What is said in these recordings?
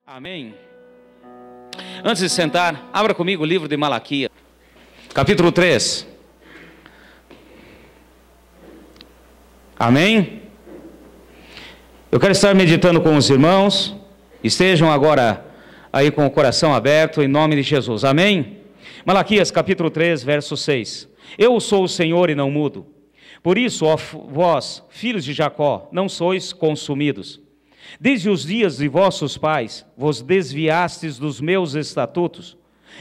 Amém? Antes de sentar, abra comigo o livro de Malaquias, capítulo 3. Amém? Eu quero estar meditando com os irmãos. Estejam agora aí com o coração aberto, em nome de Jesus. Amém? Malaquias, capítulo 3, verso 6. Eu sou o Senhor e não mudo. Por isso, ó vós, filhos de Jacó, não sois consumidos. Desde os dias de vossos pais, vos desviastes dos meus estatutos,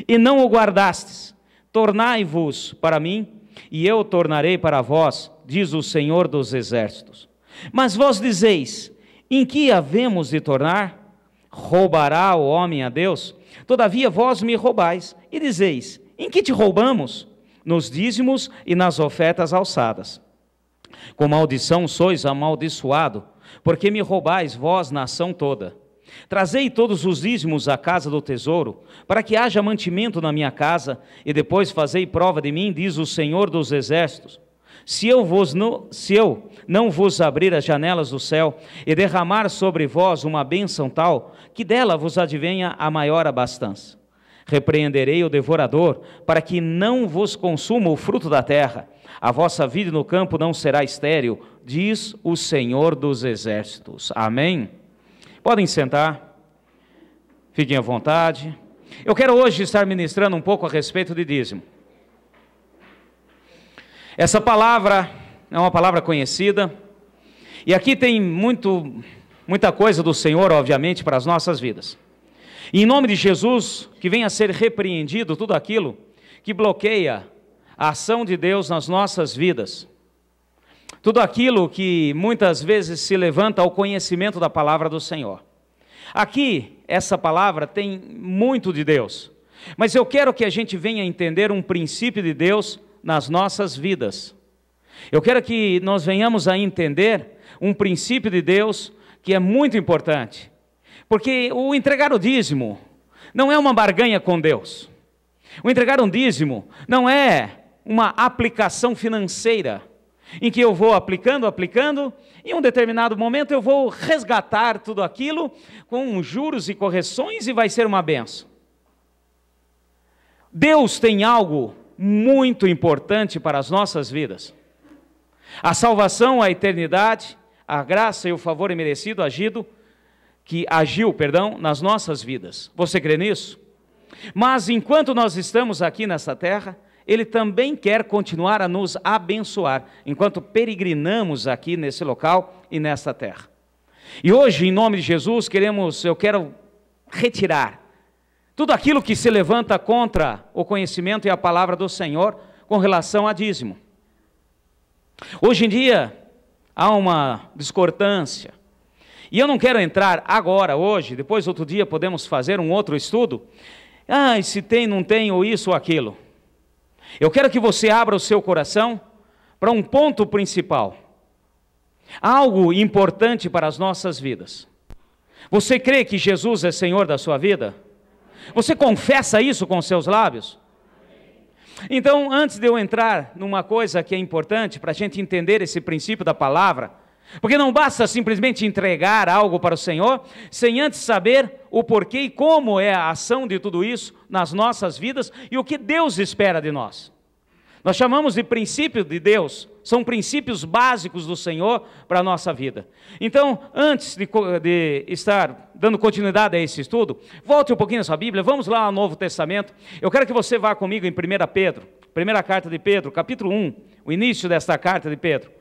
e não o guardastes. Tornai-vos para mim, e eu tornarei para vós, diz o Senhor dos Exércitos. Mas vós dizeis, em que havemos de tornar? Roubará o homem a Deus? Todavia vós me roubais, e dizeis, em que te roubamos? Nos dízimos e nas ofertas alçadas. Com maldição sois amaldiçoado, porque me roubais vós, nação toda. Trazei todos os dízimos à casa do tesouro, para que haja mantimento na minha casa, e depois fazei prova de mim, diz o Senhor dos Exércitos. Se eu não vos abrir as janelas do céu, e derramar sobre vós uma bênção tal, que dela vos advenha a maior abastança. Repreenderei o devorador, para que não vos consuma o fruto da terra. A vossa vida no campo não será estéril, diz o Senhor dos Exércitos. Amém? Podem sentar, fiquem à vontade. Eu quero hoje estar ministrando um pouco a respeito de dízimo. Essa palavra é uma palavra conhecida, e aqui tem muita coisa do Senhor, obviamente, para as nossas vidas. E em nome de Jesus, que venha a ser repreendido tudo aquilo que bloqueia a ação de Deus nas nossas vidas. Tudo aquilo que muitas vezes se levanta ao conhecimento da palavra do Senhor. Aqui, essa palavra tem muito de Deus, mas eu quero que a gente venha entender um princípio de Deus nas nossas vidas. Eu quero que nós venhamos a entender um princípio de Deus que é muito importante, porque o entregar o dízimo não é uma barganha com Deus. O entregar um dízimo não é uma aplicação financeira, em que eu vou aplicando, e em um determinado momento eu vou resgatar tudo aquilo com juros e correções e vai ser uma benção. Deus tem algo muito importante para as nossas vidas. A salvação, a eternidade, a graça e o favor imerecido agiu nas nossas vidas. Você crê nisso? Mas enquanto nós estamos aqui nessa terra, Ele também quer continuar a nos abençoar, enquanto peregrinamos aqui nesse local e nesta terra. E hoje, em nome de Jesus, eu quero retirar tudo aquilo que se levanta contra o conhecimento e a palavra do Senhor com relação a dízimo. Hoje em dia, há uma discordância. E eu não quero entrar agora, hoje, depois outro dia podemos fazer um outro estudo. Se tem, não tem, ou isso ou aquilo. Eu quero que você abra o seu coração para um ponto principal. Algo importante para as nossas vidas. Você crê que Jesus é Senhor da sua vida? Você confessa isso com seus lábios? Então, antes de eu entrar numa coisa que é importante para a gente entender esse princípio da palavra, porque não basta simplesmente entregar algo para o Senhor, sem antes saber o porquê e como é a ação de tudo isso nas nossas vidas e o que Deus espera de nós. Nós chamamos de princípio de Deus, são princípios básicos do Senhor para a nossa vida. Então, antes de estar dando continuidade a esse estudo, volte um pouquinho na sua Bíblia, vamos lá ao Novo Testamento. Eu quero que você vá comigo em 1 Pedro, primeira carta de Pedro, capítulo 1, o início desta carta de Pedro.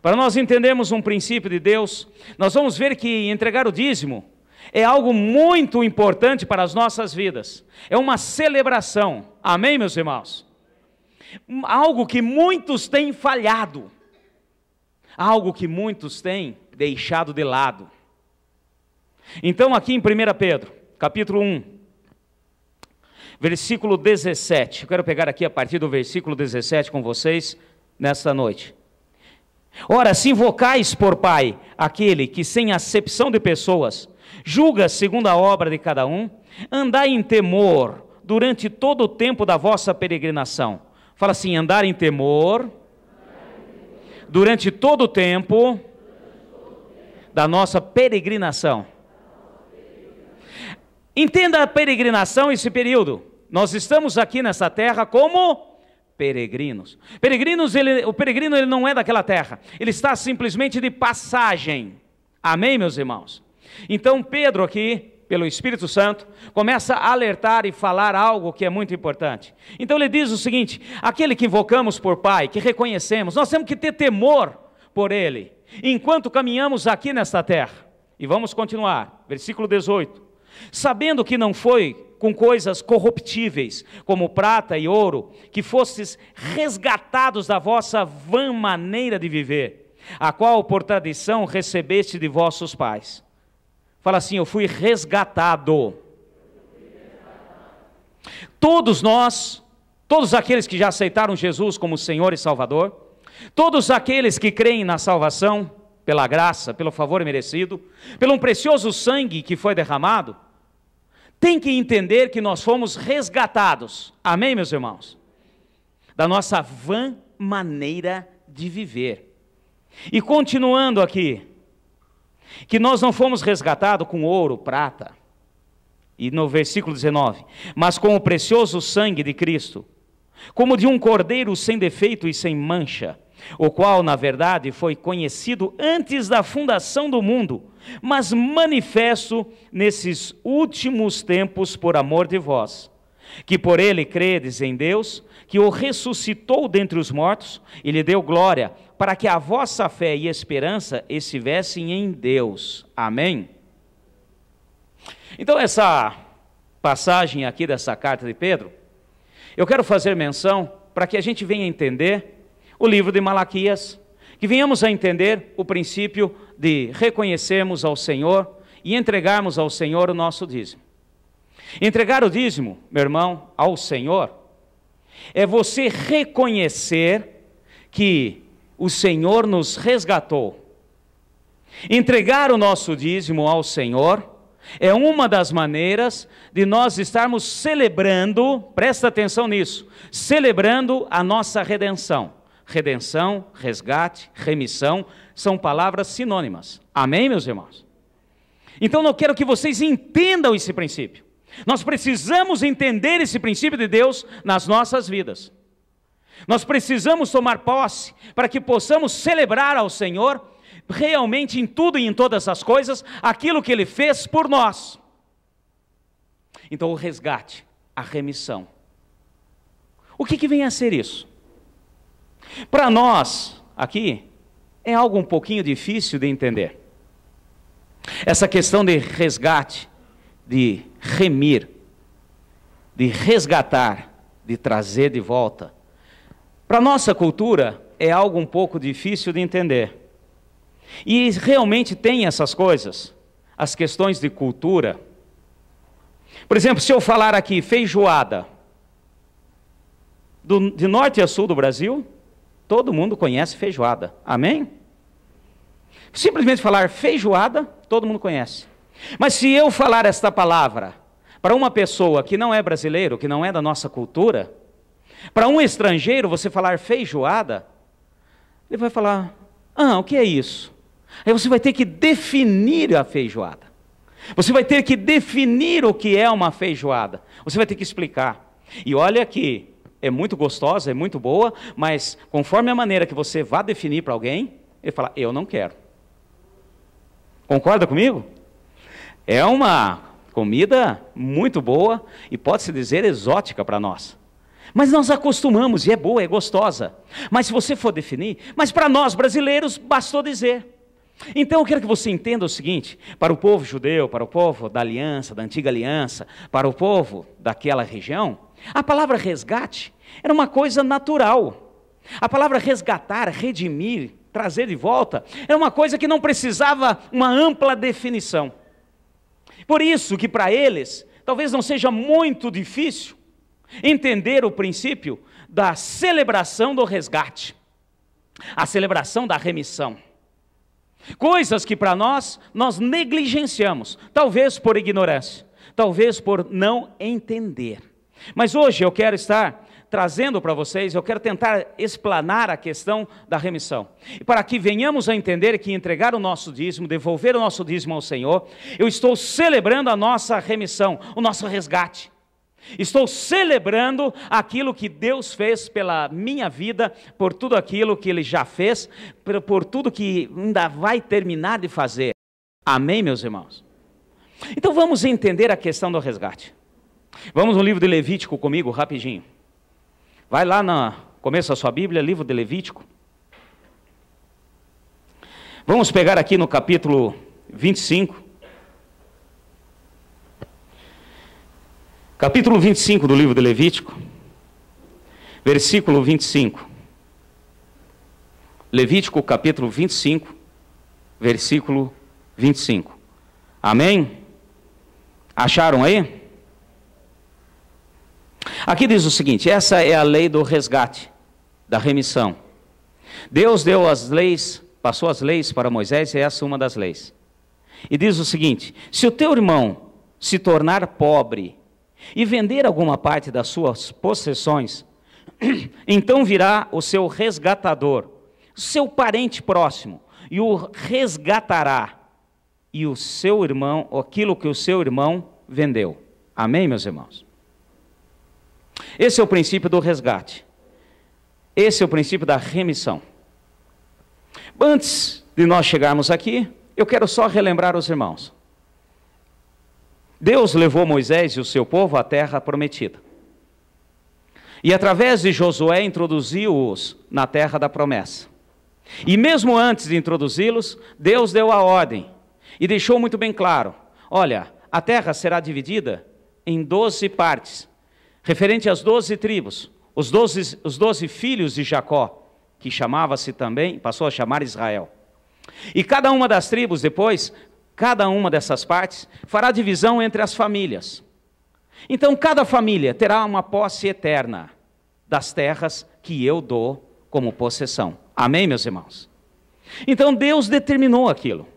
Para nós entendermos um princípio de Deus, nós vamos ver que entregar o dízimo é algo muito importante para as nossas vidas. É uma celebração. Amém, meus irmãos? Algo que muitos têm falhado. Algo que muitos têm deixado de lado. Então, aqui em 1 Pedro, capítulo 1, versículo 17. Eu quero pegar aqui a partir do versículo 17 com vocês nesta noite. Ora, se invocais por Pai aquele que sem acepção de pessoas julga segundo a obra de cada um, andai em temor durante todo o tempo da vossa peregrinação. Fala assim, andar em temor durante todo o tempo da nossa peregrinação. Entenda a peregrinação, esse período. Nós estamos aqui nessa terra como peregrinos. O peregrino ele não é daquela terra. Ele está simplesmente de passagem. Amém, meus irmãos? Então Pedro aqui, pelo Espírito Santo, começa a alertar e falar algo que é muito importante. Então ele diz o seguinte: aquele que invocamos por Pai, que reconhecemos, nós temos que ter temor por Ele, enquanto caminhamos aqui nesta terra. E vamos continuar, versículo 18. Sabendo que não foi com coisas corruptíveis, como prata e ouro, que fostes resgatados da vossa vã maneira de viver, a qual por tradição recebeste de vossos pais. Fala assim: eu fui resgatado. Todos nós, todos aqueles que já aceitaram Jesus como Senhor e Salvador, todos aqueles que creem na salvação, pela graça, pelo favor merecido, pelo um precioso sangue que foi derramado, tem que entender que nós fomos resgatados, amém, meus irmãos? Da nossa vã maneira de viver. E continuando aqui, que nós não fomos resgatados com ouro, prata, e no versículo 19, mas com o precioso sangue de Cristo, como de um cordeiro sem defeito e sem mancha, o qual, na verdade, foi conhecido antes da fundação do mundo, mas manifesto nesses últimos tempos por amor de vós, que por ele credes em Deus, que o ressuscitou dentre os mortos e lhe deu glória, para que a vossa fé e esperança estivessem em Deus. Amém? Então essa passagem aqui dessa carta de Pedro, eu quero fazer menção para que a gente venha entender o livro de Malaquias, que venhamos a entender o princípio de reconhecermos ao Senhor e entregarmos ao Senhor o nosso dízimo. Entregar o dízimo, meu irmão, ao Senhor, é você reconhecer que o Senhor nos resgatou. Entregar o nosso dízimo ao Senhor é uma das maneiras de nós estarmos celebrando, presta atenção nisso, celebrando a nossa redenção. Redenção, resgate, remissão, são palavras sinônimas. Amém, meus irmãos? Então eu quero que vocês entendam esse princípio. Nós precisamos entender esse princípio de Deus nas nossas vidas. Nós precisamos tomar posse para que possamos celebrar ao Senhor realmente em tudo e em todas as coisas aquilo que Ele fez por nós. Então o resgate, a remissão. O que vem a ser isso? Para nós, aqui, é algo um pouquinho difícil de entender. Essa questão de resgate, de remir, de resgatar, de trazer de volta. Para nossa cultura, é algo um pouco difícil de entender. E realmente tem essas coisas, as questões de cultura. Por exemplo, se eu falar aqui feijoada, de norte a sul do Brasil, todo mundo conhece feijoada, amém? Simplesmente falar feijoada, todo mundo conhece. Mas se eu falar esta palavra para uma pessoa que não é brasileiro, que não é da nossa cultura, para um estrangeiro você falar feijoada, ele vai falar: ah, o que é isso? Aí você vai ter que definir a feijoada. Você vai ter que definir o que é uma feijoada. Você vai ter que explicar. E olha que é muito gostosa, é muito boa, mas conforme a maneira que você vá definir para alguém, ele fala: eu não quero. Concorda comigo? É uma comida muito boa e pode-se dizer exótica para nós. Mas nós acostumamos e é boa, é gostosa. Mas se você for definir, mas para nós brasileiros bastou dizer. Então eu quero que você entenda o seguinte: para o povo judeu, para o povo da aliança, da antiga aliança, para o povo daquela região, a palavra resgate era uma coisa natural. A palavra resgatar, redimir, trazer de volta, era uma coisa que não precisava uma ampla definição. Por isso que para eles, talvez não seja muito difícil entender o princípio da celebração do resgate, a celebração da remissão. Coisas que para nós negligenciamos, talvez por ignorância, talvez por não entender. Mas hoje eu quero estar trazendo para vocês, eu quero tentar explanar a questão da remissão. E para que venhamos a entender que entregar o nosso dízimo, devolver o nosso dízimo ao Senhor, eu estou celebrando a nossa remissão, o nosso resgate. Estou celebrando aquilo que Deus fez pela minha vida, por tudo aquilo que Ele já fez, por tudo que ainda vai terminar de fazer. Amém, meus irmãos? Então vamos entender a questão do resgate. Vamos no livro de Levítico comigo, rapidinho. Vai lá no começo da sua Bíblia, livro de Levítico. Vamos pegar aqui no capítulo 25. Capítulo 25 do livro de Levítico, versículo 25. Levítico, capítulo 25, versículo 25. Amém? Acharam aí? Aqui diz o seguinte: essa é a lei do resgate, da remissão. Deus deu as leis, passou as leis para Moisés, e essa é uma das leis. E diz o seguinte: se o teu irmão se tornar pobre e vender alguma parte das suas possessões, então virá o seu resgatador, seu parente próximo, e o resgatará, e o seu irmão, aquilo que o seu irmão vendeu. Amém, meus irmãos? Esse é o princípio do resgate. Esse é o princípio da remissão. Antes de nós chegarmos aqui, eu quero só relembrar os irmãos. Deus levou Moisés e o seu povo à terra prometida. E através de Josué introduziu-os na terra da promessa. E mesmo antes de introduzi-los, Deus deu a ordem e deixou muito bem claro: olha, a terra será dividida em 12 partes, referente às 12 tribos, os 12 filhos de Jacó, que chamava-se também, passou a chamar Israel. E cada uma das tribos depois, cada uma dessas partes, fará divisão entre as famílias. Então cada família terá uma posse eterna das terras que eu dou como possessão. Amém, meus irmãos? Então Deus determinou aquilo.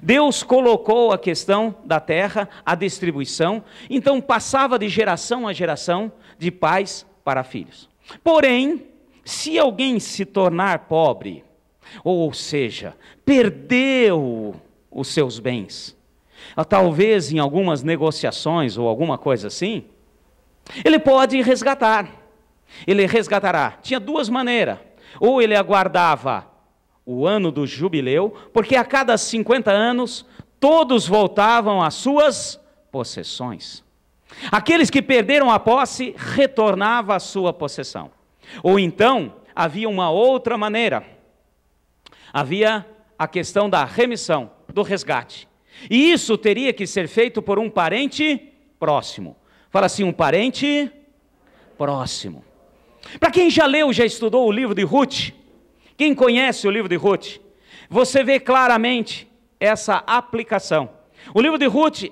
Deus colocou a questão da terra, a distribuição, então passava de geração a geração, de pais para filhos. Porém, se alguém se tornar pobre, ou seja, perdeu os seus bens, talvez em algumas negociações ou alguma coisa assim, ele pode resgatar. Ele resgatará. Tinha duas maneiras: ou ele aguardava o ano do jubileu, porque a cada 50 anos todos voltavam às suas possessões. Aqueles que perderam a posse retornavam à sua possessão. Ou então havia uma outra maneira. Havia a questão da remissão, do resgate. E isso teria que ser feito por um parente próximo. Fala assim, um parente próximo. Para quem já leu, já estudou o livro de Ruth, quem conhece o livro de Ruth, você vê claramente essa aplicação. O livro de Ruth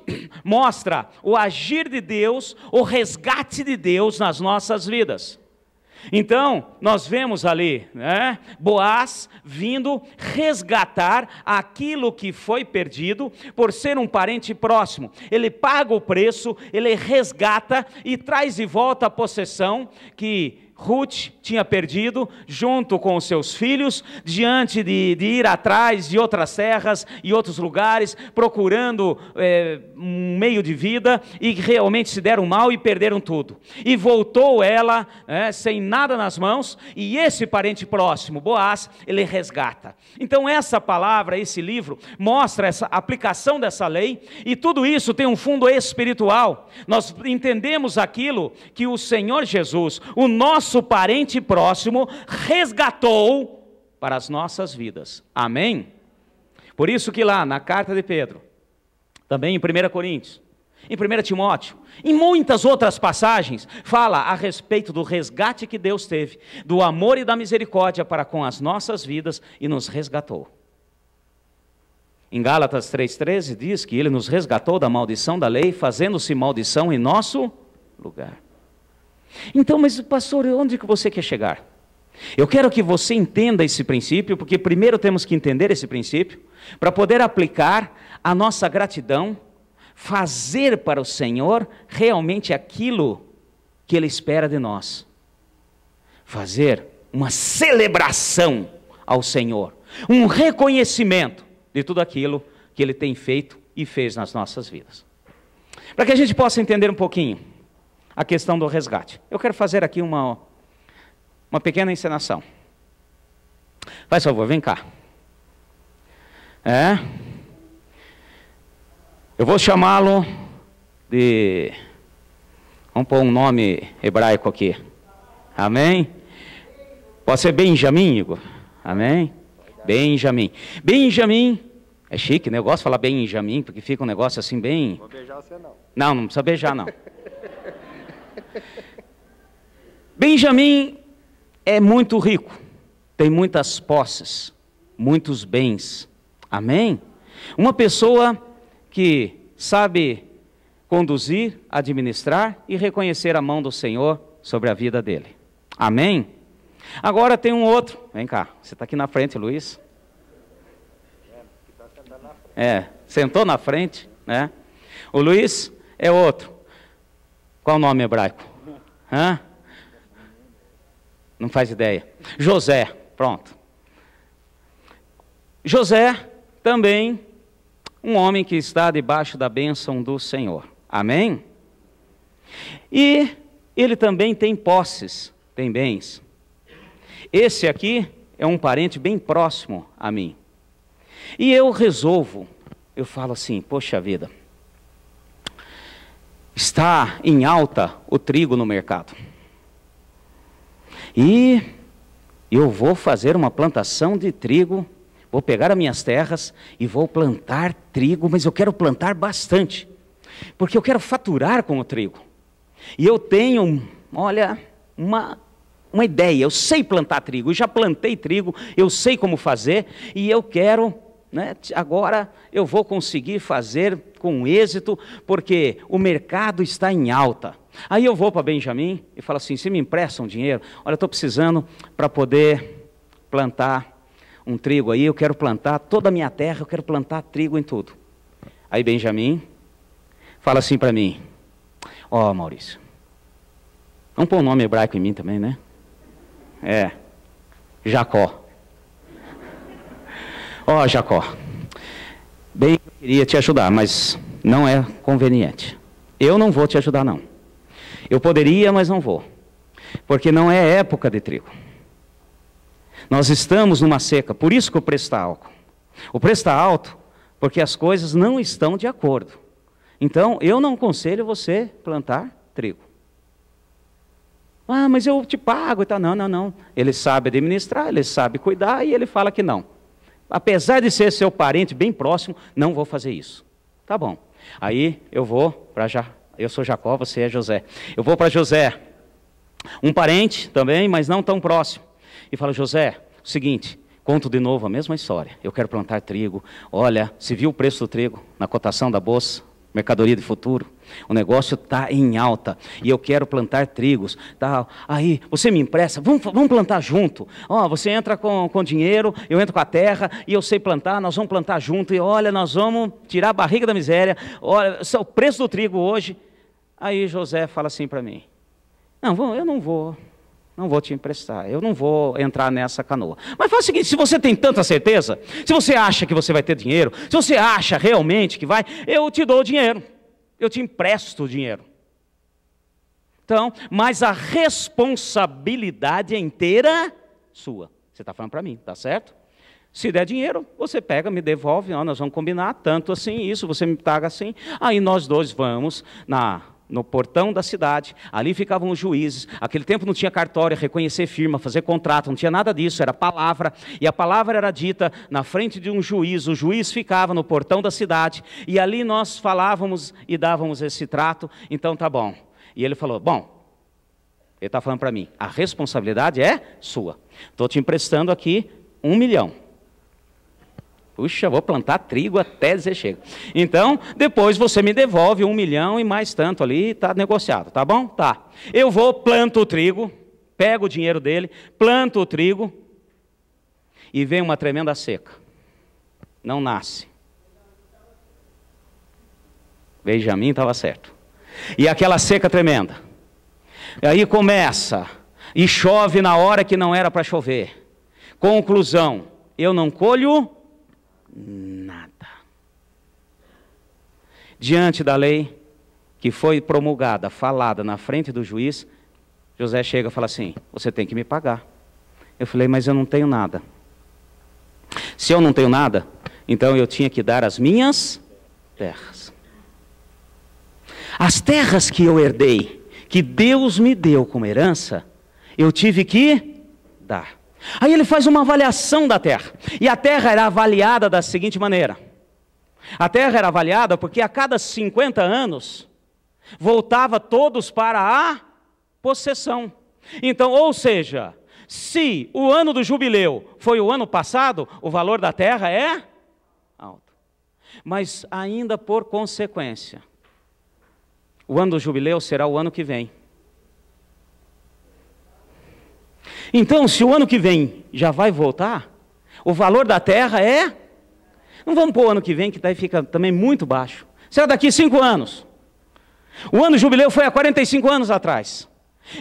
mostra o agir de Deus, o resgate de Deus nas nossas vidas. Então, nós vemos ali, Boaz vindo resgatar aquilo que foi perdido por ser um parente próximo. Ele paga o preço, ele resgata e traz de volta a possessão que Ruth tinha perdido, junto com os seus filhos, diante de ir atrás de outras terras e outros lugares, procurando um meio de vida, e realmente se deram mal e perderam tudo. E voltou ela sem nada nas mãos, e esse parente próximo, Boaz, ele resgata. Então essa palavra, esse livro, mostra essa aplicação dessa lei, e tudo isso tem um fundo espiritual. Nós entendemos aquilo que o Senhor Jesus, o nosso parente próximo, resgatou para as nossas vidas. Amém? Por isso que lá na carta de Pedro, também em 1 Coríntios, em 1 Timóteo, em muitas outras passagens, fala a respeito do resgate que Deus teve, do amor e da misericórdia para com as nossas vidas, e nos resgatou. Em Gálatas 3,13 diz que Ele nos resgatou da maldição da lei, fazendo-se maldição em nosso lugar. Então, mas pastor, onde que você quer chegar? Eu quero que você entenda esse princípio, porque primeiro temos que entender esse princípio, para poder aplicar a nossa gratidão, fazer para o Senhor realmente aquilo que Ele espera de nós. fazer uma celebração ao Senhor, um reconhecimento de tudo aquilo que Ele tem feito e fez nas nossas vidas. Para que a gente possa entender um pouquinho a questão do resgate, eu quero fazer aqui uma pequena encenação. Faz favor, vem cá. Eu vou chamá-lo de... Vamos pôr um nome hebraico aqui. Amém? Pode ser Benjamim, Igor. Amém? Benjamim. Benjamim. É chique, né? Eu gosto de falar Benjamim, porque fica um negócio assim bem... Vou beijar você não. Não, não precisa beijar, não. Benjamim é muito rico. Tem muitas posses, muitos bens. Amém? Uma pessoa que sabe conduzir, administrar e reconhecer a mão do Senhor sobre a vida dele. Amém? Agora tem um outro. Vem cá, você está aqui na frente, Luiz. Sentou na frente, né? O Luiz é outro. Qual o nome hebraico? Não faz ideia. José, pronto. José também, um homem que está debaixo da bênção do Senhor. Amém? E ele também tem posses, tem bens. Esse aqui é um parente bem próximo a mim. E eu falo assim, poxa vida, está em alta o trigo no mercado. E eu vou fazer uma plantação de trigo, vou pegar as minhas terras e vou plantar trigo, mas eu quero plantar bastante, porque eu quero faturar com o trigo. E eu tenho, olha, uma ideia, eu sei plantar trigo, eu já plantei trigo, eu sei como fazer, e eu quero, né, agora eu vou conseguir fazer com êxito, porque o mercado está em alta. Aí eu vou para Benjamim e falo assim, você me empresta um dinheiro? Olha, eu estou precisando para poder plantar um trigo aí, eu quero plantar toda a minha terra, eu quero plantar trigo em tudo. Aí Benjamim fala assim para mim, Maurício, vamos pôr um nome hebraico em mim também, né? Jacó. Jacó, bem, eu queria te ajudar, mas não é conveniente. Eu não vou te ajudar, não. Eu poderia, mas não vou. Porque não é época de trigo. Nós estamos numa seca, por isso que o preço está alto. O preço está alto porque as coisas não estão de acordo. Então, eu não aconselho você plantar trigo. Mas eu te pago e tal. Não. Ele sabe administrar, ele sabe cuidar e ele fala que não. Apesar de ser seu parente bem próximo, não vou fazer isso. Tá bom. Aí eu vou para eu sou Jacó, você é José. Eu vou para José, um parente também, mas não tão próximo. E falo, José, o seguinte, conto de novo a mesma história. Eu quero plantar trigo. Olha, se viu o preço do trigo na cotação da bolsa, mercadoria de futuro? O negócio está em alta e eu quero plantar trigos. Tá? Aí, você me empresta? Vamos plantar junto. Você entra com dinheiro, eu entro com a terra e eu sei plantar, nós vamos plantar junto. E olha, nós vamos tirar a barriga da miséria. Olha, o preço do trigo hoje. Aí José fala assim para mim, eu não vou te emprestar, eu não vou entrar nessa canoa. Mas faz o seguinte, se você tem tanta certeza, se você acha que você vai ter dinheiro, se você acha realmente que vai, eu te dou o dinheiro, eu te empresto o dinheiro. Então, mas a responsabilidade é inteira sua. Você está falando para mim, tá certo? Se der dinheiro, você pega, me devolve, nós vamos combinar, tanto assim, isso, você me paga assim, aí nós dois vamos no portão da cidade, ali ficavam os juízes, aquele tempo não tinha cartório, reconhecer firma, fazer contrato, não tinha nada disso, era palavra, e a palavra era dita na frente de um juiz, o juiz ficava no portão da cidade, e ali nós falávamos e dávamos esse trato, então tá bom. E ele falou, ele está falando para mim, a responsabilidade é sua, estou te emprestando aqui 1 milhão. Puxa, vou plantar trigo até dizer chega. Então, depois você me devolve 1 milhão e mais tanto ali, está negociado, tá bom? Tá. Eu vou, planto o trigo, pego o dinheiro dele, planto o trigo e vem uma tremenda seca. Não nasce. Benjamim estava certo. E aquela seca tremenda. E aí começa E chove na hora que não era para chover. Conclusão, eu não colho nada. Diante da lei que foi promulgada, falada na frente do juiz, José chega e fala assim, você tem que me pagar. Eu falei, mas eu não tenho nada. Se eu não tenho nada, então eu tinha que dar as minhas terras. As terras que eu herdei, que Deus me deu como herança, eu tive que dar. Aí ele faz uma avaliação da terra. E a terra era avaliada da seguinte maneira. A terra era avaliada porque a cada 50 anos, voltava todos para a possessão. Então, ou seja, se o ano do jubileu foi o ano passado, o valor da terra é alto. Mas ainda por consequência, o ano do jubileu será o ano que vem. Então, se o ano que vem já vai voltar, o valor da terra é... Não vamos pôr o ano que vem, que daí fica também muito baixo. Será daqui 5 anos. O ano do jubileu foi há 45 anos atrás.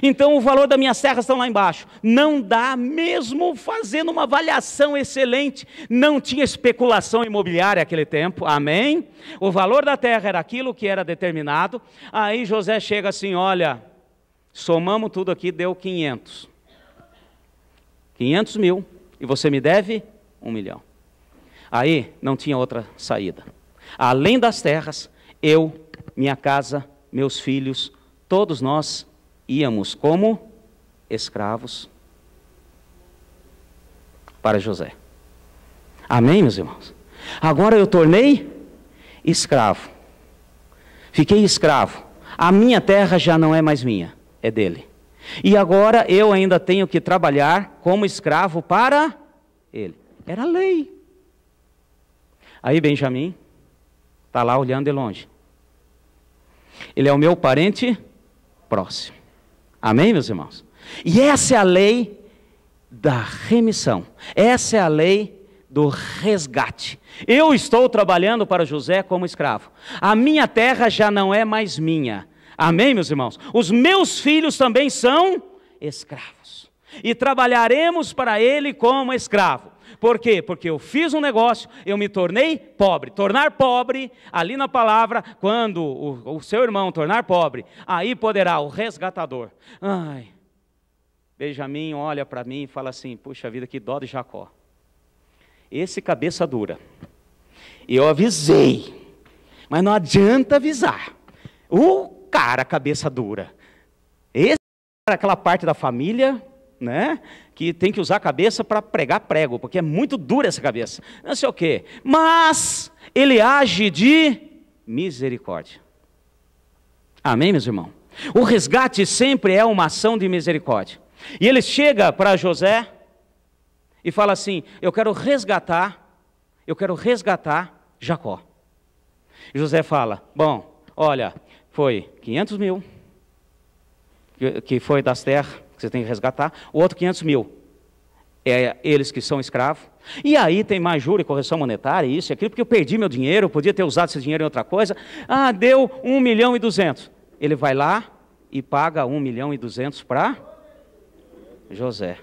Então o valor das minhas terras estão lá embaixo. Não dá, mesmo fazendo uma avaliação excelente. Não tinha especulação imobiliária naquele tempo, amém? O valor da terra era aquilo que era determinado. Aí José chega assim, olha, somamos tudo aqui, deu 500 mil, e você me deve 1 milhão. Aí não tinha outra saída. Além das terras, eu, minha casa, meus filhos, todos nós íamos como escravos para José. Amém, meus irmãos? Agora eu tornei escravo. Fiquei escravo. A minha terra já não é mais minha, é dele. E agora eu ainda tenho que trabalhar como escravo para ele. Era lei. Aí Benjamim está lá olhando de longe. Ele é o meu parente próximo. Amém, meus irmãos? E essa é a lei da remissão. Essa é a lei do resgate. Eu estou trabalhando para José como escravo. A minha terra já não é mais minha. Amém, meus irmãos? Os meus filhos também são escravos. E trabalharemos para ele como escravo. Por quê? Porque eu fiz um negócio, eu me tornei pobre. Tornar pobre, ali na palavra, quando o seu irmão tornar pobre, aí poderá o resgatador. Ai, Benjamim olha para mim e fala assim, puxa vida, que dó de Jacó. Esse cabeça dura. Eu avisei, mas não adianta avisar. O cara cabeça dura. Esse cara, aquela parte da família, né, que tem que usar a cabeça para pregar prego, porque é muito dura essa cabeça, não sei o quê, mas ele age de misericórdia. Amém, meus irmãos? O resgate sempre é uma ação de misericórdia. E ele chega para José e fala assim, eu quero resgatar Jacó. E José fala, bom, olha, foi 500 mil, que foi das terras, que você tem que resgatar, o outro 500 mil, é eles que são escravos, e aí tem mais juros e correção monetária, isso e aquilo, porque eu perdi meu dinheiro, eu podia ter usado esse dinheiro em outra coisa, deu 1.200.000, ele vai lá e paga 1.200.000 para José,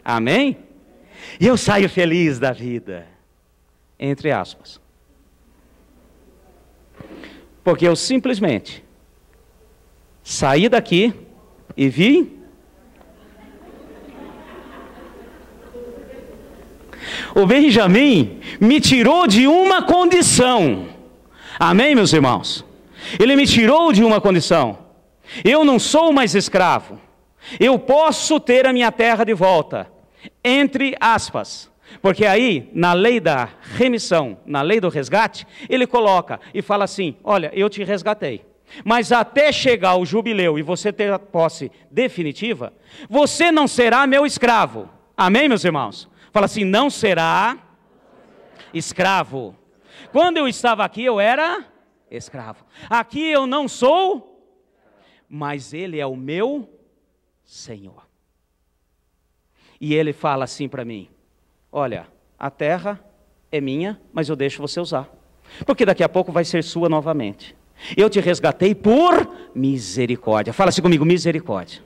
amém? E eu saio feliz da vida, entre aspas, porque eu simplesmente saí daqui e vi o Benjamim me tirou de uma condição. Amém, meus irmãos? Ele me tirou de uma condição. Eu não sou mais escravo. Eu posso ter a minha terra de volta. Entre aspas. Porque aí, na lei da remissão, na lei do resgate, ele coloca e fala assim, olha, eu te resgatei. Mas até chegar o jubileu e você ter a posse definitiva, você não será meu escravo. Amém, meus irmãos? Fala assim, não será escravo. Quando eu estava aqui, eu era escravo. Aqui eu não sou, mas ele é o meu Senhor. E ele fala assim para mim, olha, a terra é minha, mas eu deixo você usar. Porque daqui a pouco vai ser sua novamente. Eu te resgatei por misericórdia. Fala assim comigo, misericórdia.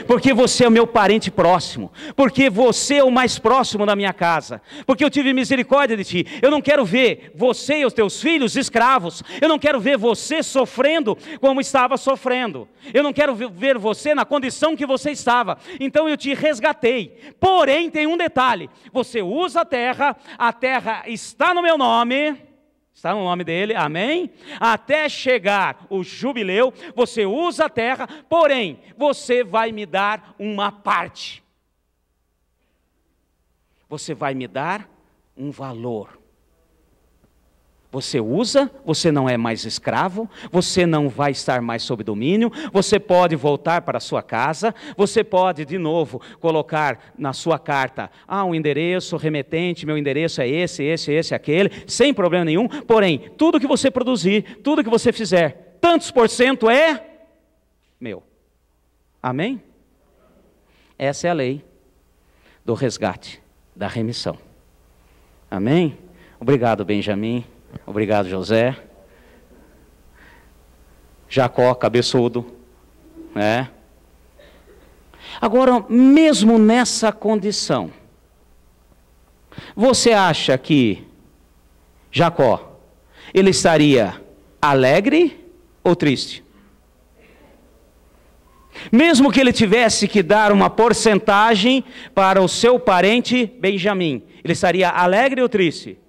Porque você é o meu parente próximo, porque você é o mais próximo da minha casa, porque eu tive misericórdia de ti. Eu não quero ver você e os teus filhos escravos, eu não quero ver você sofrendo como estava sofrendo, eu não quero ver você na condição que você estava. Então eu te resgatei. Porém tem um detalhe: você usa a terra está no meu nome. Está no nome dele, amém? Até chegar o jubileu, você usa a terra, porém, você vai me dar uma parte. Você vai me dar um valor. Você usa, você não é mais escravo, você não vai estar mais sob domínio, você pode voltar para a sua casa, você pode de novo colocar na sua carta, um endereço, remetente, meu endereço é esse, aquele, sem problema nenhum. Porém, tudo que você produzir, tudo que você fizer, tantos por cento é meu. Amém? Essa é a lei do resgate, da remissão. Amém? Obrigado, Benjamim. Obrigado, José. Jacó, cabeçudo, né? Agora, mesmo nessa condição, você acha que Jacó, ele estaria alegre ou triste? Mesmo que ele tivesse que dar uma porcentagem para o seu parente Benjamim, ele estaria alegre ou triste?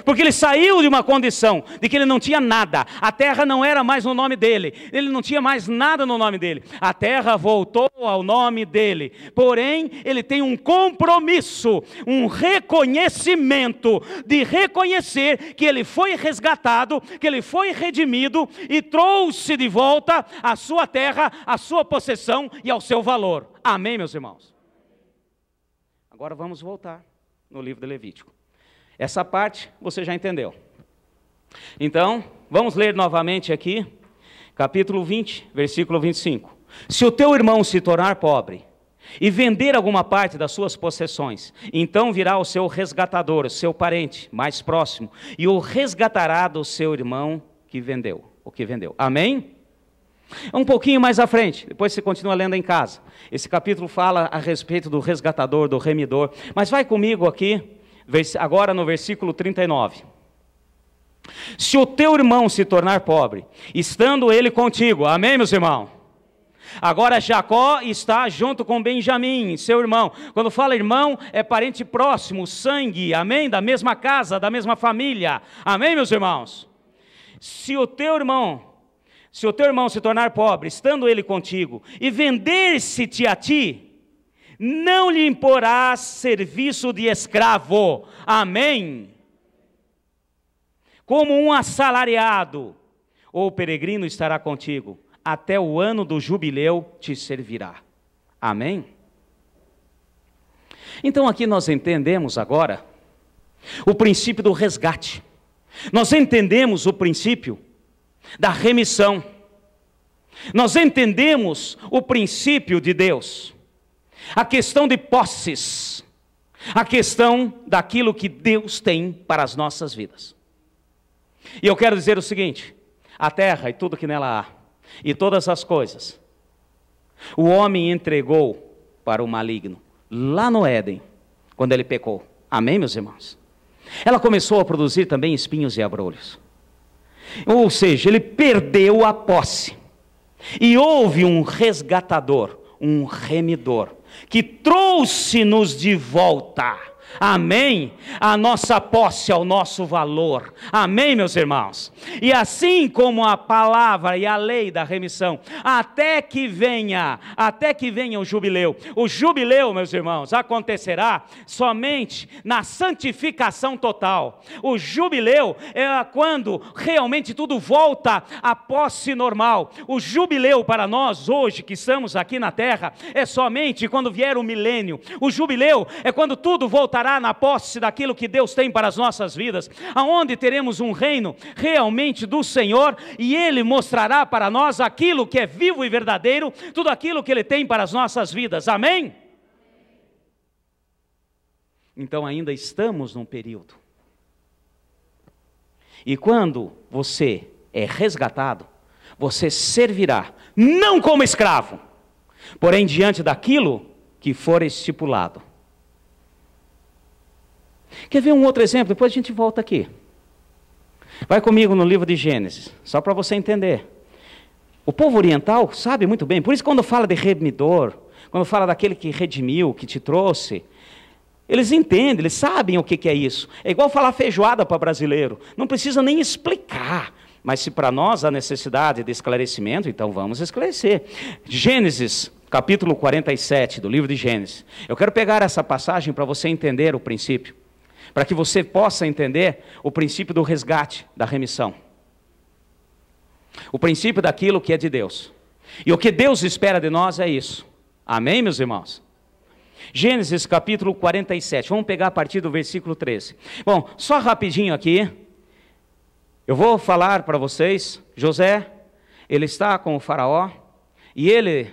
Porque ele saiu de uma condição de que ele não tinha nada, a terra não era mais no nome dele, ele não tinha mais nada no nome dele, a terra voltou ao nome dele, porém ele tem um compromisso, um reconhecimento, de reconhecer que ele foi resgatado, que ele foi redimido e trouxe de volta a sua terra, a sua possessão e ao seu valor. Amém, meus irmãos? Agora vamos voltar no livro de Levítico. Essa parte você já entendeu. Então, vamos ler novamente aqui, capítulo 20, versículo 25. Se o teu irmão se tornar pobre e vender alguma parte das suas possessões, então virá o seu resgatador, o seu parente mais próximo, e o resgatará do seu irmão que vendeu, o que vendeu. Amém? Um pouquinho mais à frente, depois você continua lendo em casa. Esse capítulo fala a respeito do resgatador, do remidor. Mas vai comigo aqui, agora no versículo 39. Se o teu irmão se tornar pobre, estando ele contigo, amém, meus irmãos? Agora Jacó está junto com Benjamim, seu irmão. Quando fala irmão, é parente próximo, sangue, amém? Da mesma casa, da mesma família, amém, meus irmãos? Se o teu irmão se tornar pobre, estando ele contigo, e vender-se-te a ti, não lhe imporás serviço de escravo, amém? Como um assalariado ou peregrino estará contigo, até o ano do jubileu te servirá, amém? Então aqui nós entendemos agora o princípio do resgate, nós entendemos o princípio da remissão, nós entendemos o princípio de Deus, a questão de posses, a questão daquilo que Deus tem para as nossas vidas. E eu quero dizer o seguinte: a terra e tudo que nela há, e todas as coisas, o homem entregou para o maligno, lá no Éden, quando ele pecou, amém, meus irmãos? Ela começou a produzir também espinhos e abrolhos, ou seja, ele perdeu a posse, e houve um resgatador, um remidor, que trouxe-nos de volta, amém? A nossa posse, ao nosso valor, amém, meus irmãos? E assim como a palavra e a lei da remissão, até que venha o jubileu, meus irmãos, acontecerá somente na santificação total. O jubileu é quando realmente tudo volta à posse normal. O jubileu para nós hoje, que estamos aqui na terra, é somente quando vier o milênio. O jubileu é quando tudo voltará na posse daquilo que Deus tem para as nossas vidas, aonde teremos um reino realmente do Senhor, e Ele mostrará para nós aquilo que é vivo e verdadeiro, tudo aquilo que Ele tem para as nossas vidas, amém? Então ainda estamos num período, e quando você é resgatado, você servirá, não como escravo, porém diante daquilo que for estipulado. Quer ver um outro exemplo? Depois a gente volta aqui. Vai comigo no livro de Gênesis, só para você entender. O povo oriental sabe muito bem, por isso quando fala de remidor, quando fala daquele que redimiu, que te trouxe, eles entendem, eles sabem o que é isso. É igual falar feijoada para brasileiro, não precisa nem explicar. Mas se para nós há necessidade de esclarecimento, então vamos esclarecer. Gênesis, capítulo 47 do livro de Gênesis. Eu quero pegar essa passagem para você entender o princípio, para que você possa entender o princípio do resgate, da remissão. O princípio daquilo que é de Deus. E o que Deus espera de nós é isso. Amém, meus irmãos? Gênesis capítulo 47, vamos pegar a partir do versículo 13. Bom, só rapidinho aqui, eu vou falar para vocês, José, ele está com o faraó, e ele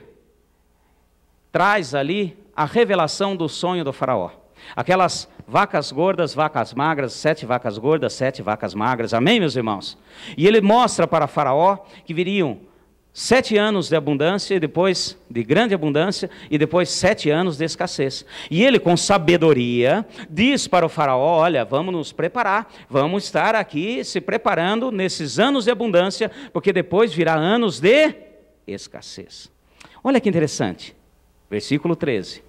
traz ali a revelação do sonho do faraó. Aquelas vacas gordas, vacas magras, 7 vacas gordas, 7 vacas magras, amém, meus irmãos? E ele mostra para Faraó que viriam 7 anos de abundância, e depois de grande abundância, e depois 7 anos de escassez. E ele, com sabedoria, diz para o faraó, olha, vamos nos preparar, vamos estar aqui se preparando nesses anos de abundância, porque depois virá anos de escassez. Olha que interessante, versículo 13.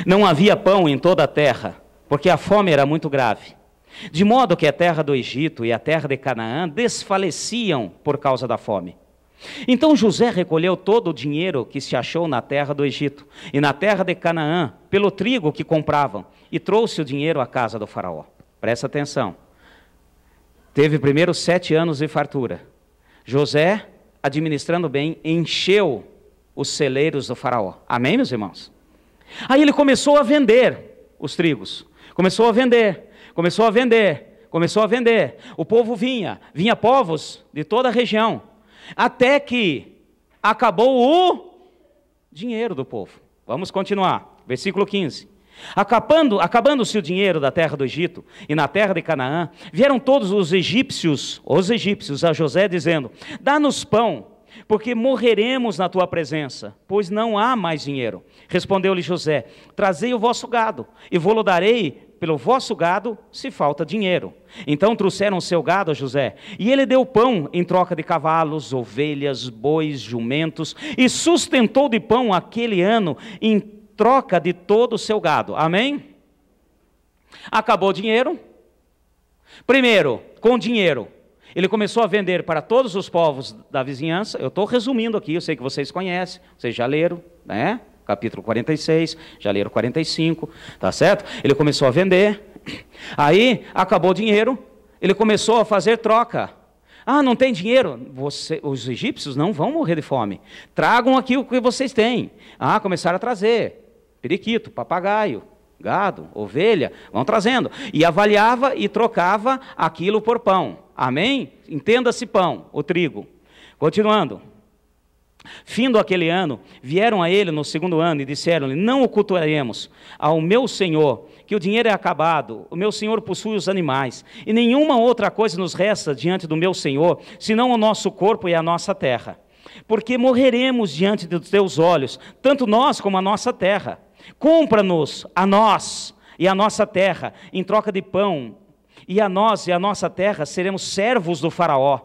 Não havia pão em toda a terra, porque a fome era muito grave. De modo que a terra do Egito e a terra de Canaã desfaleciam por causa da fome. Então José recolheu todo o dinheiro que se achou na terra do Egito e na terra de Canaã, pelo trigo que compravam, e trouxe o dinheiro à casa do faraó. Presta atenção. Teve primeiro 7 anos de fartura. José, administrando bem, encheu os celeiros do faraó. Amém, meus irmãos? Aí ele começou a vender os trigos. Começou a vender. O povo vinha povos de toda a região, até que acabou o dinheiro do povo. Vamos continuar, versículo 15. Acabando-se o dinheiro da terra do Egito e na terra de Canaã, vieram todos os egípcios a José dizendo, dá-nos pão, porque morreremos na tua presença, pois não há mais dinheiro. Respondeu-lhe José, trazei o vosso gado, e vô-lo darei pelo vosso gado, se falta dinheiro. Então trouxeram o seu gado a José, e ele deu pão em troca de cavalos, ovelhas, bois, jumentos, e sustentou de pão aquele ano em troca de todo o seu gado. Amém? Acabou o dinheiro. Primeiro, com dinheiro, ele começou a vender para todos os povos da vizinhança. Eu estou resumindo aqui, eu sei que vocês conhecem, vocês já leram, né? Capítulo 46, já leram 45, tá certo? Ele começou a vender, aí acabou o dinheiro, ele começou a fazer troca. Ah, não tem dinheiro? Os egípcios não vão morrer de fome. Tragam aqui o que vocês têm. Ah, começaram a trazer periquito, papagaio, gado, ovelha, vão trazendo. E avaliava e trocava aquilo por pão. Amém? Entenda-se pão, o trigo. Continuando. Findo aquele ano, vieram a ele no segundo ano e disseram-lhe, não ocultaremos ao meu senhor, que o dinheiro é acabado, o meu senhor possui os animais, e nenhuma outra coisa nos resta diante do meu senhor, senão o nosso corpo e a nossa terra. Porque morreremos diante dos teus olhos, tanto nós como a nossa terra. Compra-nos a nós e a nossa terra, em troca de pão, e a nós e a nossa terra seremos servos do faraó.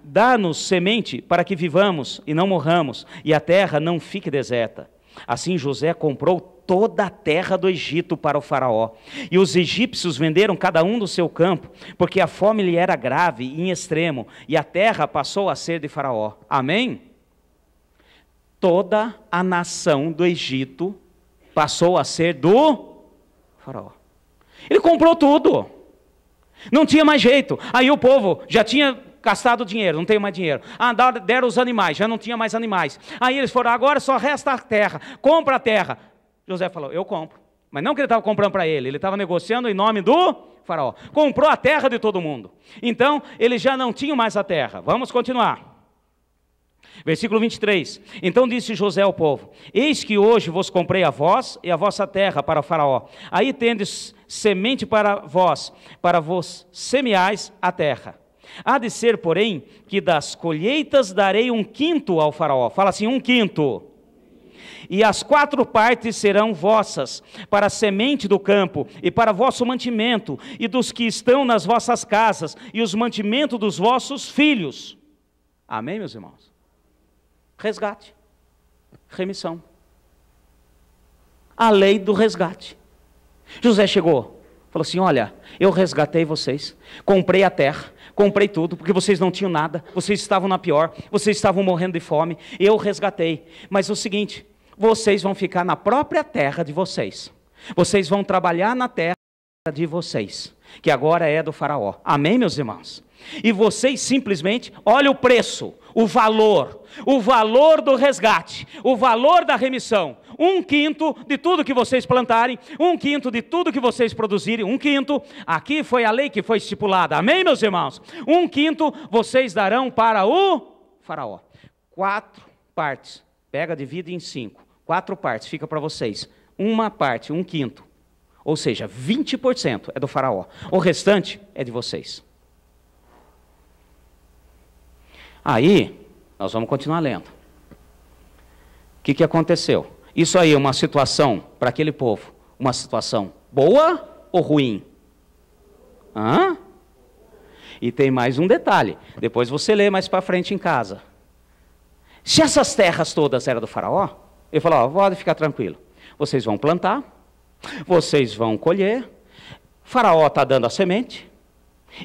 Dá-nos semente para que vivamos e não morramos, e a terra não fique deserta. Assim José comprou toda a terra do Egito para o faraó. E os egípcios venderam cada um do seu campo, porque a fome lhe era grave e em extremo, e a terra passou a ser de faraó. Amém? Toda a nação do Egito passou a ser do faraó. Ele comprou tudo. Não tinha mais jeito. Aí o povo já tinha gastado dinheiro, não tem mais dinheiro. Ah, deram os animais, já não tinha mais animais. Aí eles foram, agora só resta a terra, compra a terra. José falou, eu compro. Mas não que ele estava comprando para ele estava negociando em nome do faraó. Comprou a terra de todo mundo. Então, eles já não tinham mais a terra. Vamos continuar. Versículo 23. Então disse José ao povo, eis que hoje vos comprei a vós e a vossa terra para o faraó. Aí tendes semente para vós semeais a terra. Há de ser, porém, que das colheitas darei 1/5 ao faraó. Fala assim, 1/5. E as 4 partes serão vossas, para a semente do campo, e para vosso mantimento, e dos que estão nas vossas casas, e os mantimentos dos vossos filhos. Amém, meus irmãos? Resgate, remissão. A lei do resgate. José chegou, falou assim, olha, eu resgatei vocês, comprei a terra, comprei tudo, porque vocês não tinham nada, vocês estavam na pior, vocês estavam morrendo de fome, eu resgatei. Mas é o seguinte, vocês vão ficar na própria terra de vocês. Vocês vão trabalhar na terra de vocês, que agora é do faraó. Amém, meus irmãos? E vocês simplesmente, olha o preço, o valor do resgate, o valor da remissão. 1/5 de tudo que vocês plantarem, 1/5 de tudo que vocês produzirem, 1/5, aqui foi a lei que foi estipulada. Amém, meus irmãos? 1/5 vocês darão para o faraó. 4 partes, pega, divide em 5. 4 partes, fica para vocês. Uma parte, 1/5. Ou seja, 20% é do faraó. O restante é de vocês. Aí, nós vamos continuar lendo. O que aconteceu? Isso aí é uma situação, para aquele povo, uma situação boa ou ruim? Hã? E tem mais um detalhe. Depois você lê mais para frente em casa. Se essas terras todas eram do faraó, ele falou, ó, pode ficar tranquilo. Vocês vão plantar, vocês vão colher, o faraó está dando a semente,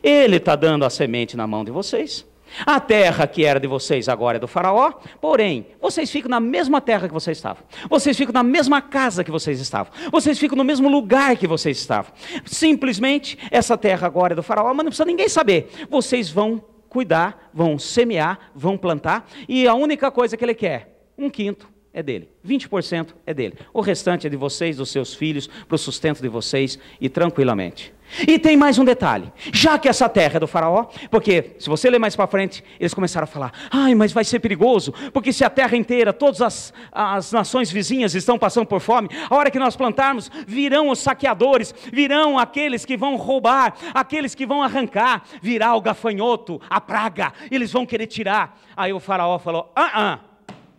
ele está dando a semente na mão de vocês, a terra que era de vocês agora é do faraó, porém, vocês ficam na mesma terra que vocês estavam, vocês ficam na mesma casa que vocês estavam, vocês ficam no mesmo lugar que vocês estavam. Simplesmente, essa terra agora é do faraó, mas não precisa ninguém saber. Vocês vão cuidar, vão semear, vão plantar, e a única coisa que ele quer, 1/5 é dele, 20% é dele. O restante é de vocês, dos seus filhos, para o sustento de vocês e tranquilamente. E tem mais um detalhe, já que essa terra é do faraó, porque se você ler mais para frente, eles começaram a falar, ai, mas vai ser perigoso, porque se a terra inteira, todas as nações vizinhas estão passando por fome, a hora que nós plantarmos, virão os saqueadores, virão aqueles que vão roubar, aqueles que vão arrancar, virá o gafanhoto, a praga, eles vão querer tirar. Aí o faraó falou,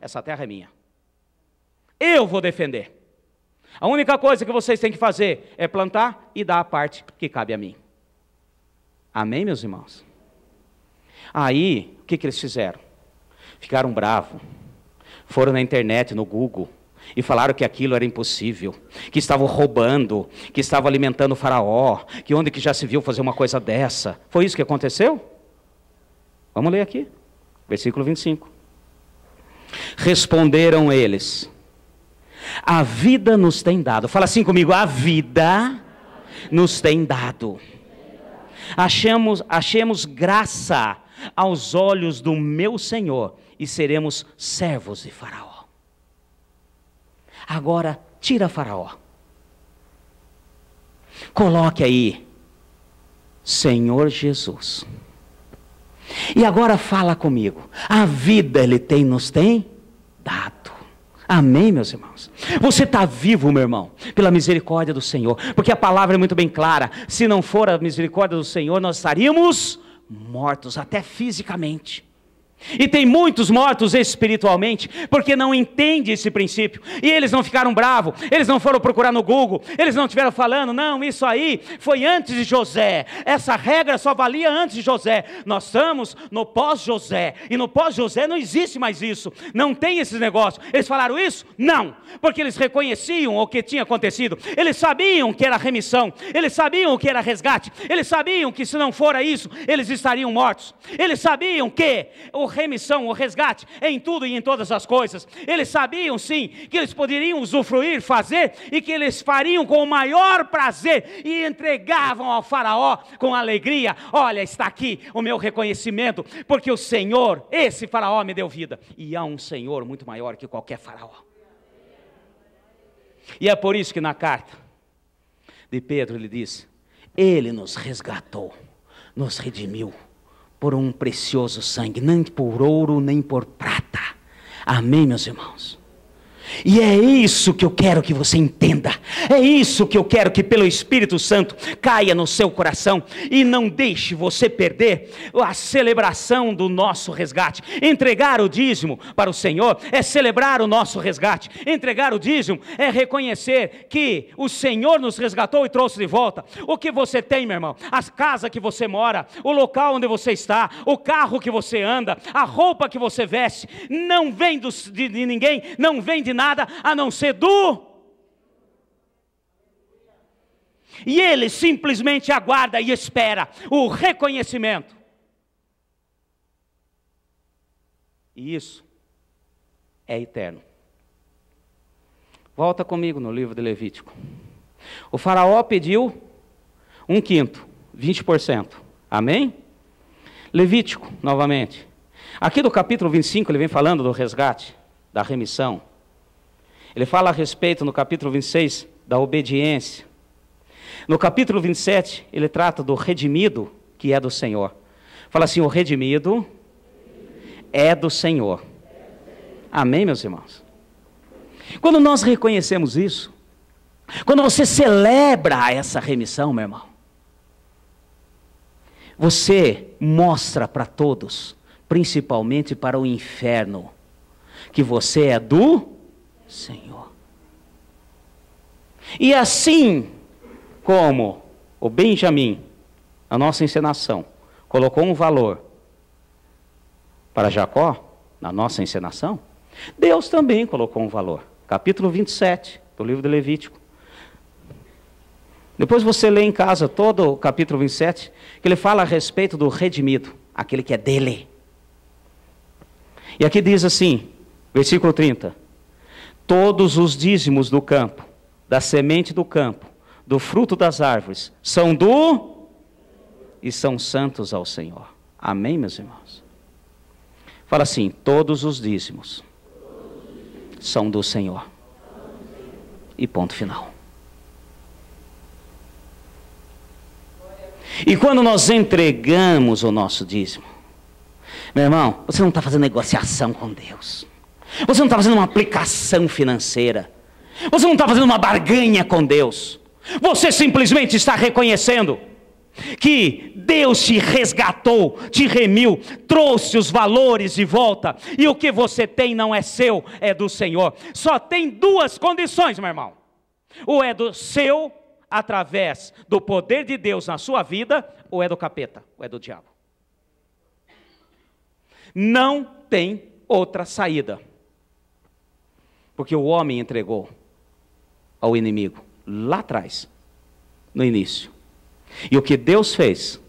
essa terra é minha. Eu vou defender. A única coisa que vocês têm que fazer é plantar e dar a parte que cabe a mim. Amém, meus irmãos? Aí, o que eles fizeram? Ficaram bravos. Foram na internet, no Google, e falaram que aquilo era impossível, que estavam roubando, que estavam alimentando o faraó, que onde que já se viu fazer uma coisa dessa. Foi isso que aconteceu? Vamos ler aqui, versículo 25. Responderam eles, a vida nos tem dado. Fala assim comigo, a vida nos tem dado. Achemos graça aos olhos do meu Senhor e seremos servos de Faraó. Agora, tira Faraó. Coloque aí, Senhor Jesus. E agora fala comigo, a vida Ele nos tem dado. Amém, meus irmãos? Você está vivo, meu irmão, pela misericórdia do Senhor, porque a palavra é muito bem clara, se não for a misericórdia do Senhor, nós estaríamos mortos, até fisicamente. E tem muitos mortos espiritualmente, porque não entendem esse princípio, e eles não ficaram bravos, eles não foram procurar no Google, eles não estiveram falando, não, isso aí foi antes de José, essa regra só valia antes de José, nós estamos no pós-José, e no pós-José não existe mais isso, não tem esses negócios. Eles falaram isso? Não, porque eles reconheciam o que tinha acontecido, eles sabiam que era remissão, eles sabiam que era resgate, eles sabiam que se não fora isso, eles estariam mortos, eles sabiam que remissão, o resgate em tudo e em todas as coisas, eles sabiam sim que eles poderiam usufruir, fazer, e que eles fariam com o maior prazer, e entregavam ao faraó com alegria, olha, está aqui o meu reconhecimento, porque o Senhor, esse faraó me deu vida, e há um Senhor muito maior que qualquer faraó. E é por isso que na carta de Pedro ele diz, ele nos resgatou, nos redimiu, por um precioso sangue, nem por ouro, nem por prata. Amém, meus irmãos? E é isso que eu quero que você entenda. É isso que eu quero que pelo Espírito Santo caia no seu coração. E não deixe você perder a celebração do nosso resgate. Entregar o dízimo para o Senhor é celebrar o nosso resgate. Entregar o dízimo é reconhecer que o Senhor nos resgatou e trouxe de volta. O que você tem, meu irmão? A casa que você mora, o local onde você está, o carro que você anda, a roupa que você veste, não vem de ninguém, não vem de nada a não ser do. E ele simplesmente aguarda e espera o reconhecimento. E isso é eterno. Volta comigo no livro de Levítico. O faraó pediu 1/5, 20%. Amém? Levítico, novamente. Aqui do capítulo 25, ele vem falando do resgate, da remissão. Ele fala a respeito, no capítulo 26, da obediência. No capítulo 27, ele trata do redimido, que é do Senhor. Fala assim, o redimido é do Senhor. Amém, meus irmãos? Quando nós reconhecemos isso, quando você celebra essa remissão, meu irmão, você mostra para todos, principalmente para o inferno, que você é do Senhor. E assim como o Benjamim, a nossa encenação, colocou um valor para Jacó, na nossa encenação, Deus também colocou um valor. Capítulo 27 do livro de Levítico. Depois você lê em casa todo o capítulo 27, que ele fala a respeito do redimido, aquele que é dele. E aqui diz assim, versículo 30, todos os dízimos do campo, da semente do campo, do fruto das árvores, são do e são santos ao Senhor. Amém, meus irmãos? Fala assim, todos os dízimos são do Senhor. E ponto final. E quando nós entregamos o nosso dízimo, meu irmão, você não está fazendo negociação com Deus. Você não está fazendo uma aplicação financeira. Você não está fazendo uma barganha com Deus. Você simplesmente está reconhecendo que Deus te resgatou, te remiu, trouxe os valores de volta. E o que você tem não é seu, é do Senhor. Só tem duas condições, meu irmão. Ou é do seu, através do poder de Deus na sua vida, ou é do capeta, ou é do diabo. Não tem outra saída. Porque o homem entregou ao inimigo lá atrás, no início. E o que Deus fez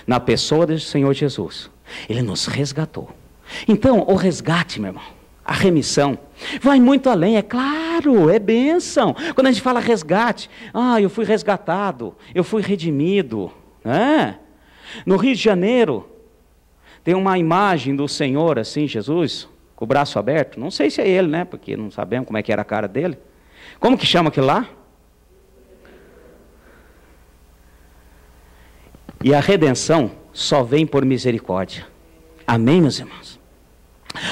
na pessoa do Senhor Jesus, Ele nos resgatou. Então, o resgate, meu irmão, a remissão, vai muito além, é claro, é bênção. Quando a gente fala resgate, eu fui resgatado, eu fui redimido. No Rio de Janeiro, tem uma imagem do Senhor, assim, Jesus, com o braço aberto. Não sei se é Ele, né, porque não sabemos como é que era a cara dele. Como que chama aquilo lá? E a redenção só vem por misericórdia. Amém, meus irmãos?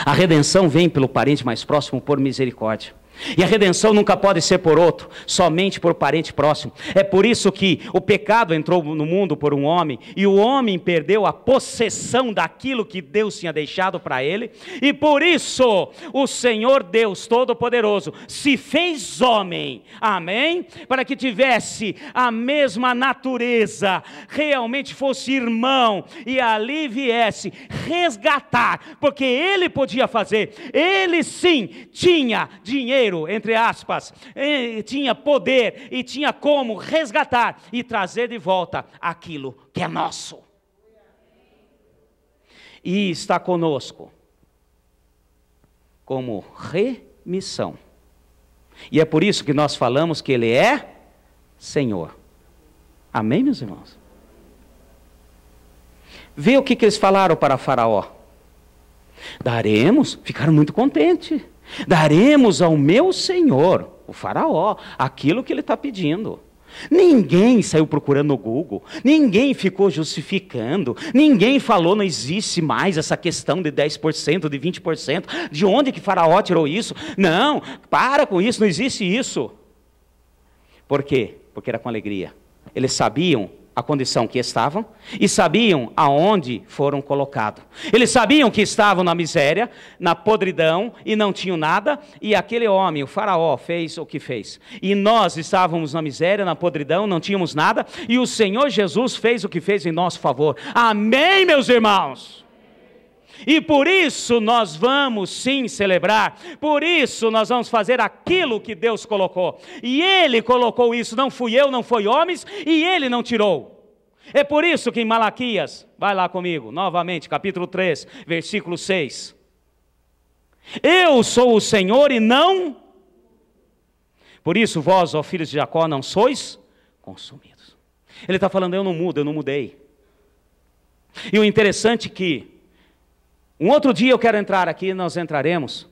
A redenção vem pelo parente mais próximo por misericórdia. E a redenção nunca pode ser por outro, somente por parente próximo. É por isso que o pecado entrou no mundo por um homem, e o homem perdeu a possessão daquilo que Deus tinha deixado para ele, e por isso o Senhor Deus Todo-Poderoso se fez homem, amém? Para que tivesse a mesma natureza, realmente fosse irmão, e ali viesse resgatar, porque ele podia fazer, ele sim tinha dinheiro, entre aspas, tinha poder e tinha como resgatar e trazer de volta aquilo que é nosso. E está conosco como remissão. E é por isso que nós falamos que Ele é Senhor. Amém, meus irmãos? Vê o que eles falaram para Faraó. Daremos, ficaram muito contentes. Daremos ao meu senhor, o faraó, aquilo que ele está pedindo. Ninguém saiu procurando no Google, ninguém ficou justificando, ninguém falou não existe mais essa questão de 10%, de 20%, de onde que Faraó tirou isso? Não, para com isso, não existe isso. Por quê? Porque era com alegria. Eles sabiam a condição que estavam e sabiam aonde foram colocados. Eles sabiam que estavam na miséria, na podridão e não tinham nada, e aquele homem, o Faraó, fez o que fez. E nós estávamos na miséria, na podridão, não tínhamos nada, e o Senhor Jesus fez o que fez em nosso favor. Amém, meus irmãos? E por isso nós vamos sim celebrar, por isso nós vamos fazer aquilo que Deus colocou, e Ele colocou isso, não fui eu, não foi homens, e Ele não tirou. É por isso que em Malaquias, vai lá comigo, novamente, capítulo 3, versículo 6, eu sou o Senhor e não, por isso vós, ó filhos de Jacó, não sois consumidos. Ele está falando, eu não mudo, eu não mudei. E o interessante é que um outro dia eu quero entrar aqui, nós entraremos,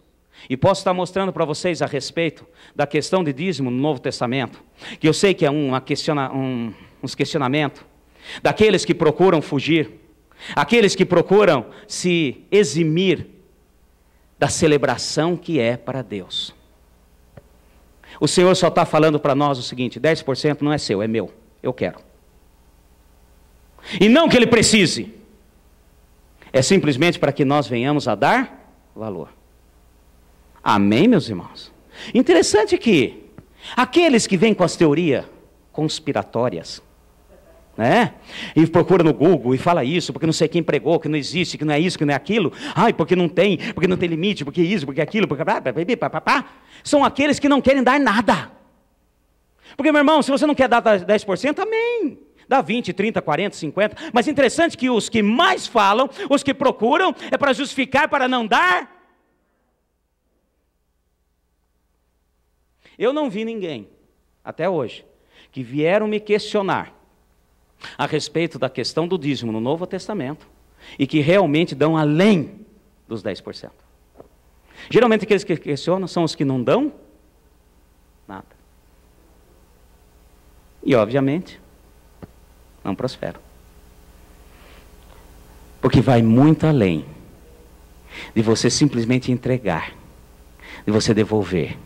e posso estar mostrando para vocês a respeito da questão de dízimo no Novo Testamento, que eu sei que é uns questionamentos, daqueles que procuram fugir, aqueles que procuram se eximir da celebração que é para Deus. O Senhor só está falando para nós o seguinte, 10% não é seu, é meu, eu quero. E não que Ele precise, é simplesmente para que nós venhamos a dar valor. Amém, meus irmãos? Interessante que aqueles que vêm com as teorias conspiratórias, né? E procura no Google e fala isso, porque não sei quem pregou, que não existe, que não é isso, que não é aquilo. Ai, porque não tem limite, porque isso, porque aquilo, porque são aqueles que não querem dar nada. Porque, meu irmão, se você não quer dar 10%, amém. Dá 20, 30, 40, 50. Mas interessante que os que mais falam, os que procuram, é para justificar, para não dar. Eu não vi ninguém, até hoje, que vieram me questionar a respeito da questão do dízimo no Novo Testamento e que realmente dão além dos 10%. Geralmente aqueles que questionam são os que não dão nada. E obviamente não prosperam. Porque vai muito além de você simplesmente entregar, de você devolver.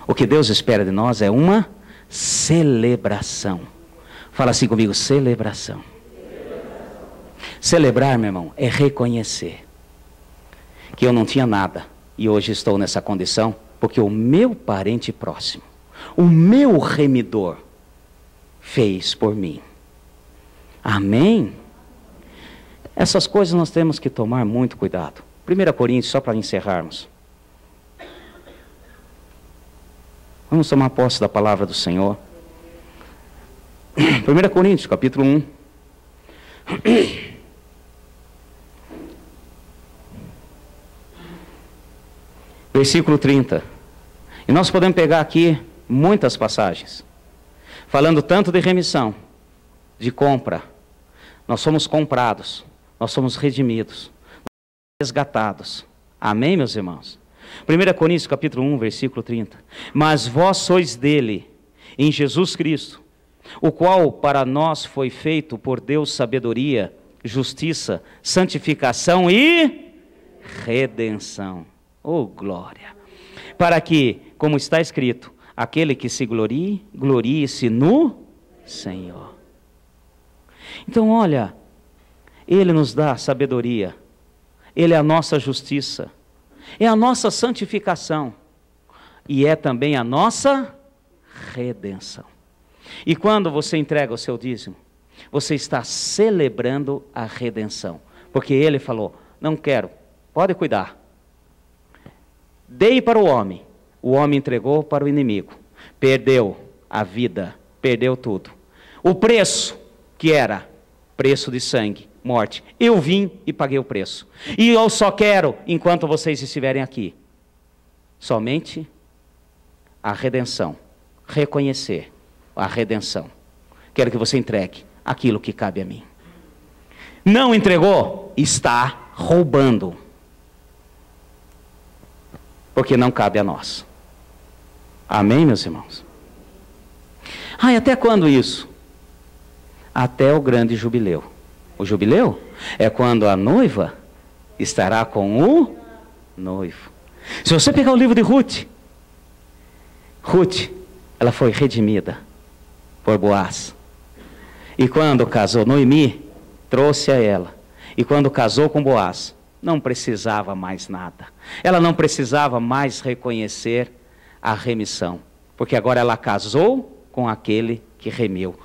O que Deus espera de nós é uma celebração. Fala assim comigo, celebração. Celebrar, meu irmão, é reconhecer que eu não tinha nada e hoje estou nessa condição porque o meu parente próximo, o meu remidor, fez por mim. Amém? Essas coisas nós temos que tomar muito cuidado. 1 Coríntios, só para encerrarmos. Vamos tomar posse da palavra do Senhor. 1 Coríntios, capítulo 1. Versículo 30. E nós podemos pegar aqui muitas passagens, falando tanto de remissão, de compra. Nós somos comprados, nós somos redimidos, resgatados. Amém, meus irmãos? 1 Coríntios capítulo 1, versículo 30. Mas vós sois dele, em Jesus Cristo, o qual para nós foi feito por Deus sabedoria, justiça, santificação e redenção. Oh, glória! Para que, como está escrito, aquele que se glorie, glorie-se no Senhor. Então, olha, Ele nos dá sabedoria, Ele é a nossa justiça, é a nossa santificação e é também a nossa redenção. E quando você entrega o seu dízimo, você está celebrando a redenção, porque Ele falou, não quero, pode cuidar. Dei para o homem entregou para o inimigo, perdeu a vida, perdeu tudo. O preço que era preço de sangue, morte, eu vim e paguei o preço. E eu só quero, enquanto vocês estiverem aqui, somente a redenção, reconhecer a redenção. Quero que você entregue aquilo que cabe a mim. Não entregou, está roubando. Porque não cabe a nós. Amém, meus irmãos? Ai, até quando isso? Até o grande jubileu. O jubileu é quando a noiva estará com o noivo. Se você pegar o livro de Ruth, ela foi redimida por Boaz. E quando casou, Noemi trouxe a ela. E quando casou com Boaz, não precisava mais nada. Ela não precisava mais reconhecer a remissão, porque agora ela casou com aquele que remiu.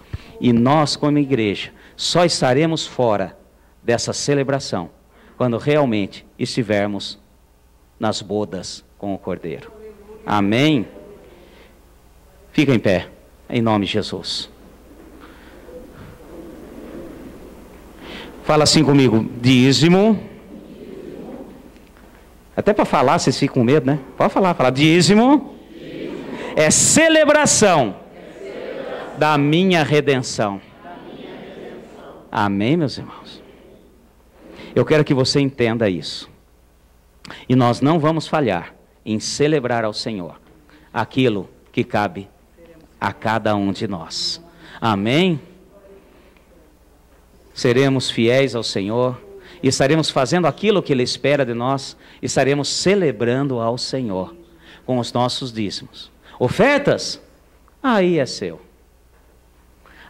E nós, como igreja, só estaremos fora dessa celebração quando realmente estivermos nas bodas com o Cordeiro. Amém? Fica em pé, em nome de Jesus. Fala assim comigo: dízimo. Até para falar, vocês ficam com medo, né? Pode falar, dízimo é celebração da minha redenção. Amém, meus irmãos? Eu quero que você entenda isso. E nós não vamos falhar em celebrar ao Senhor aquilo que cabe a cada um de nós. Amém? Seremos fiéis ao Senhor e estaremos fazendo aquilo que Ele espera de nós, estaremos celebrando ao Senhor com os nossos dízimos. Ofertas? Aí é seu.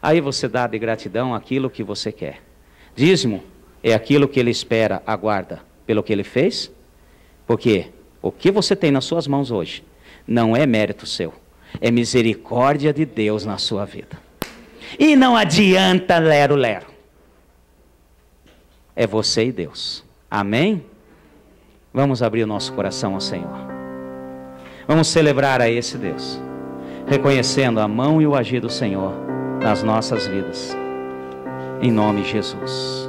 Aí você dá de gratidão aquilo que você quer. Dízimo é aquilo que Ele espera, aguarda pelo que Ele fez, porque o que você tem nas suas mãos hoje não é mérito seu, é misericórdia de Deus na sua vida. E não adianta lero-lero. É você e Deus. Amém? Vamos abrir o nosso coração ao Senhor. Vamos celebrar a esse Deus, reconhecendo a mão e o agir do Senhor nas nossas vidas. Em nome de Jesus.